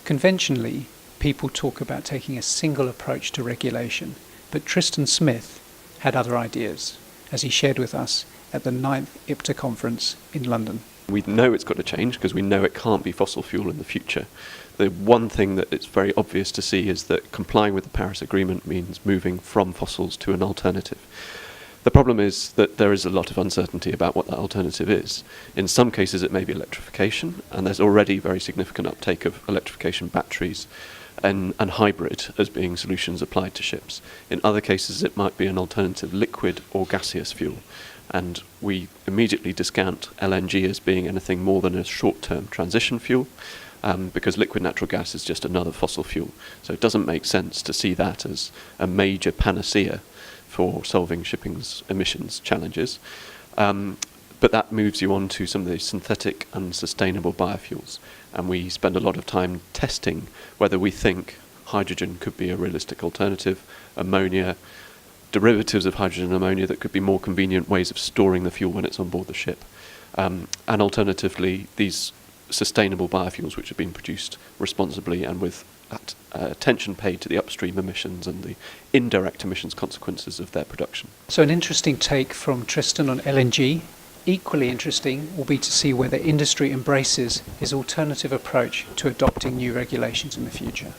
Conventionally, people talk about taking a single approach to regulation, but Tristan Smith had other ideas, as he shared with us at the 9th IPTA conference in London. We know it's got to change because we know it can't be fossil fuel in the future. The one thing that it's very obvious to see is that complying with the Paris Agreement means moving from fossils to an alternative. The problem is that there is a lot of uncertainty about what that alternative is. In some cases it may be electrification, and there's already very significant uptake of electrification batteries and hybrid as being solutions applied to ships. In other cases it might be an alternative liquid or gaseous fuel, and we immediately discount LNG as being anything more than a short-term transition fuel, because liquid natural gas is just another fossil fuel. So it doesn't make sense to see that as a major panacea for solving shipping's emissions challenges. But that moves you on to some of the synthetic and sustainable biofuels. And we spend a lot of time testing whether we think hydrogen could be a realistic alternative, ammonia, derivatives of hydrogen and ammonia that could be more convenient ways of storing the fuel when it's on board the ship. And alternatively, these sustainable biofuels which have been produced responsibly and with attention paid to the upstream emissions and the indirect emissions consequences of their production. So an interesting take from Tristan on LNG. Equally interesting will be to see whether industry embraces his alternative approach to adopting new regulations in the future.